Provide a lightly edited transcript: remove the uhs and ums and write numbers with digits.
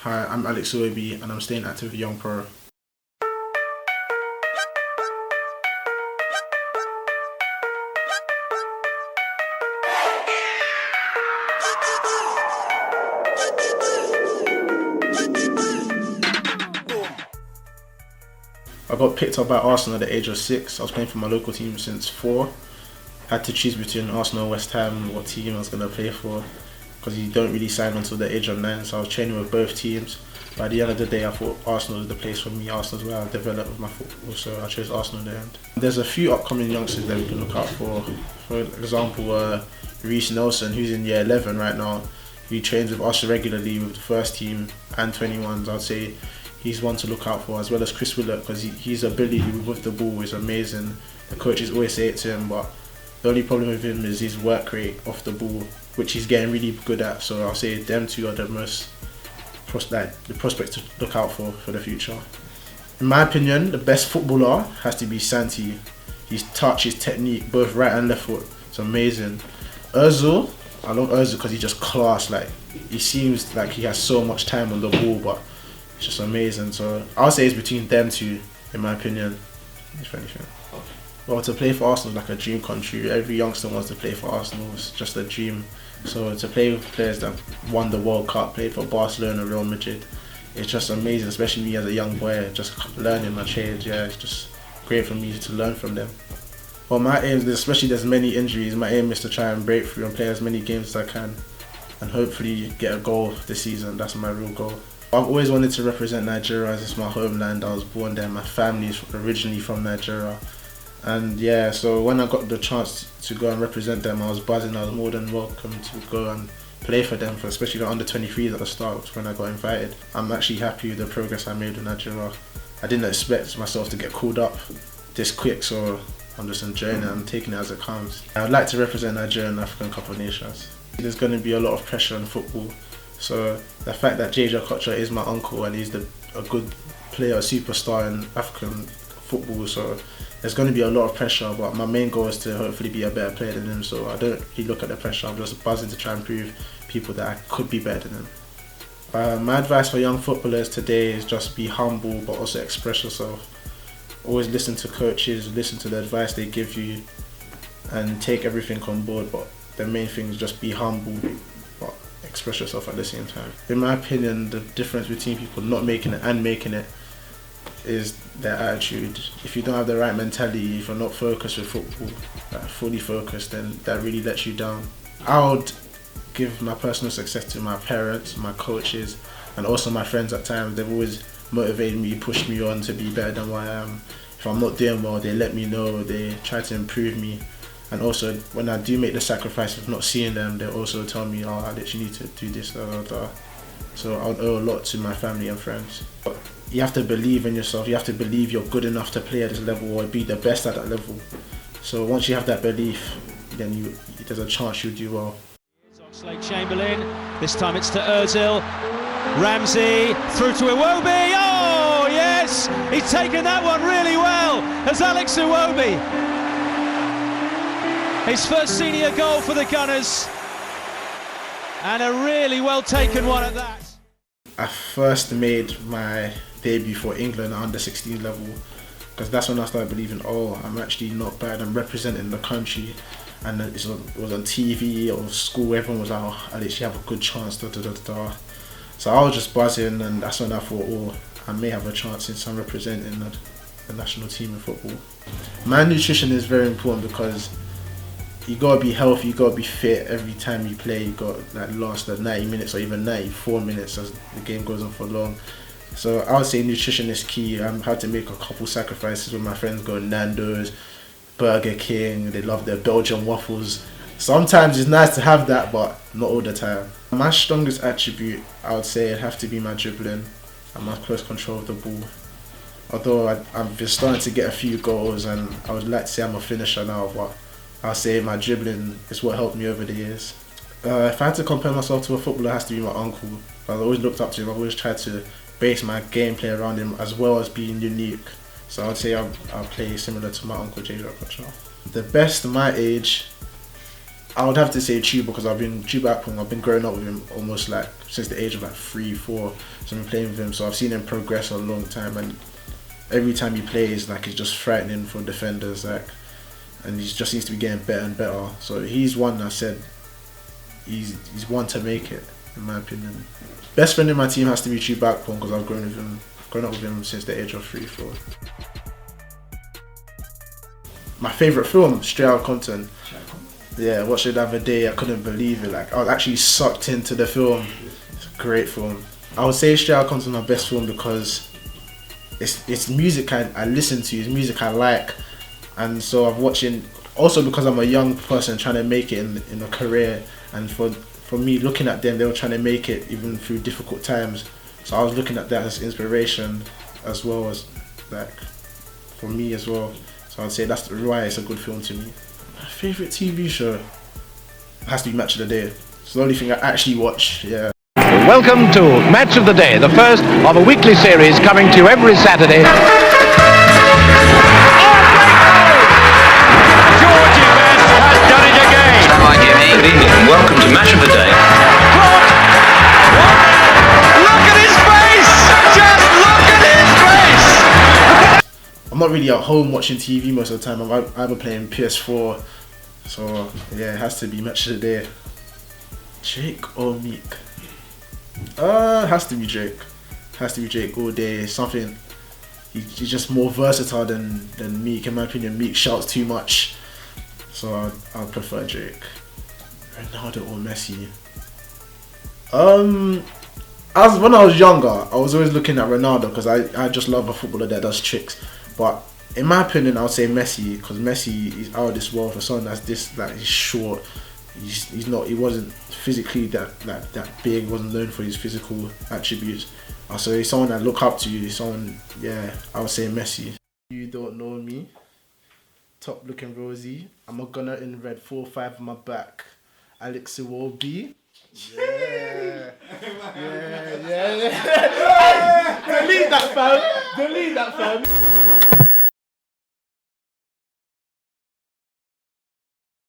Hi, I'm Alex Iwobi and I'm staying active with Young Pro. I got picked up by Arsenal at the age of 6. I was playing for my local team since 4. Had to choose between Arsenal and West Ham, what team I was going to play for, because you don't really sign until the age of 9, so I was training with both teams. By the end of the day, I thought Arsenal was the place for me. Arsenal's where I developed with my football, so I chose Arsenal in the end. There's a few upcoming youngsters that we can look out for. For example, Reece Nelson, who's in year 11 right now. He trains with us regularly with the first team and 21s. I'd say he's one to look out for, as well as Chris Willett, because his ability with the ball is amazing. The coaches always say it to him, but the only problem with him is his work rate off the ball, which he's getting really good at. So I'll say them two are the most the prospects to look out for the future. In my opinion, the best footballer has to be Santi. His touch, his technique, both right and left foot, it's amazing. Ozil, I love Ozil because he's just class. Like, he seems like he has so much time on the ball, but it's just amazing. So I'll say it's between them two, in my opinion, if anything. Well, to play for Arsenal is like a dream come true. Every youngster wants to play for Arsenal. It's just a dream. So to play with players that won the World Cup, played for Barcelona, Real Madrid, it's just amazing, especially me as a young boy, just learning my trade. Yeah, it's just great for me to learn from them. Well, my aim, especially there's many injuries, my aim is to try and break through and play as many games as I can and hopefully get a goal this season. That's my real goal. I've always wanted to represent Nigeria, as it's my homeland. I was born there, my family is originally from Nigeria. And yeah, so when I got the chance to go and represent them, I was buzzing. I was more than welcome to go and play for them, especially the under-23s at the start when I got invited. I'm actually happy with the progress I made in Nigeria. I didn't expect myself to get called up this quick, so I'm just enjoying it. I'm taking it as it comes. I would like to represent Nigeria in the African Cup of Nations. There's going to be a lot of pressure on football. So the fact that JJ Okocha is my uncle and he's a good player, a superstar in African football, so there's going to be a lot of pressure, but my main goal is to hopefully be a better player than him, so I don't really look at the pressure. I'm just buzzing to try and prove people that I could be better than them. My advice for young footballers today is just be humble, but also express yourself. Always listen to coaches, listen to the advice they give you, and take everything on board, but the main thing is just be humble, but express yourself at the same time. In my opinion, the difference between people not making it and making it is their attitude. If you don't have the right mentality, if you're not focused with football, fully focused, then that really lets you down. I would give my personal success to my parents, my coaches, and also my friends at times. They've always motivated me, pushed me on to be better than what I am. If I'm not doing well, they let me know, they try to improve me. And also, when I do make the sacrifice of not seeing them, they also tell me, oh, I literally need to do this, So I would owe a lot to my family and friends. But you have to believe in yourself. You have to believe you're good enough to play at this level or be the best at that level. So once you have that belief, then there's a chance you'll do well. Chamberlain. This time it's to Ozil. Ramsey through to Iwobi. Oh yes, he's taken that one really well. As Alex Iwobi. His first senior goal for the Gunners, and a really well taken one at that. I first made my debut for England at under 16 level, because that's when I started believing, oh, I'm actually not bad, I'm representing the country. And it was on TV or school, everyone was like, oh, I literally have a good chance, So I was just buzzing, and that's when I thought, oh, I may have a chance since I'm representing the national team in football. My nutrition is very important because you gotta be healthy, you gotta be fit every time you play. You got like last 90 minutes or even 94 minutes as the game goes on for long. So I would say nutrition is key. I had to make a couple sacrifices with my friends going Nando's, Burger King. They love their Belgian waffles. Sometimes it's nice to have that, but not all the time. My strongest attribute, I would say, it'd have to be my dribbling and my close control of the ball. Although I've been starting to get a few goals, and I would like to say I'm a finisher now, but I'll say my dribbling is what helped me over the years. If I had to compare myself to a footballer, it has to be my uncle. I've always looked up to him. I've always tried to base my gameplay around him, as well as being unique. So I'd say I'll play similar to my uncle JJ Okocha. The best at my age, I would have to say Chuba because I've been growing up with him almost like since the age of like 3, 4. So I've been playing with him. So I've seen him progress a long time, and every time he plays, like, he's just frightening for defenders, like, and he just seems to be getting better and better. So he's one I said he's one to make it, in my opinion. Best friend in my team has to be Chuba because I've grown up with him since the age of 3, 4. My favourite film, Straight Outta Compton. Yeah, watched it the other day. I couldn't believe it. Like, I was actually sucked into the film. It's a great film. I would say Straight Outta Compton is my best film because it's music I listen to, it's music I like, and so I'm watching. Also because I'm a young person trying to make it in a career, and for me looking at them, they were trying to make it even through difficult times. So I was looking at that as inspiration, as well as like for me as well. So I'd say that's why it's a good film to me. My favourite TV show has to be Match of the Day. It's the only thing I actually watch. Yeah. Welcome to Match of the Day, the first of a weekly series coming to you every Saturday. Georgie Best has done it again. Hi Jimmy. Good evening and welcome to Match of the Day. Look at his face! Just look at his face! I'm not really at home watching TV most of the time. I'm either playing PS4. So yeah, it has to be Match of the Day. Drake or Meek? Has to be Drake. Has to be Drake all day. Something. He's just more versatile than Meek. In my opinion, Meek shouts too much. So I'd prefer Drake. Ronaldo or Messi? When I was younger, I was always looking at Ronaldo because I just love a footballer that does tricks. But in my opinion, I would say Messi because Messi is out of this world. For someone that's this, like, he's short. He wasn't physically that big, wasn't known for his physical attributes. So he's someone I look up to. He's someone, yeah, I would say Messi. You don't know me. Top looking Rosie. I'm a gunner in red, 4-5 on my back. Alex Iwobi. Yeah. Yeah. Delete that, fam.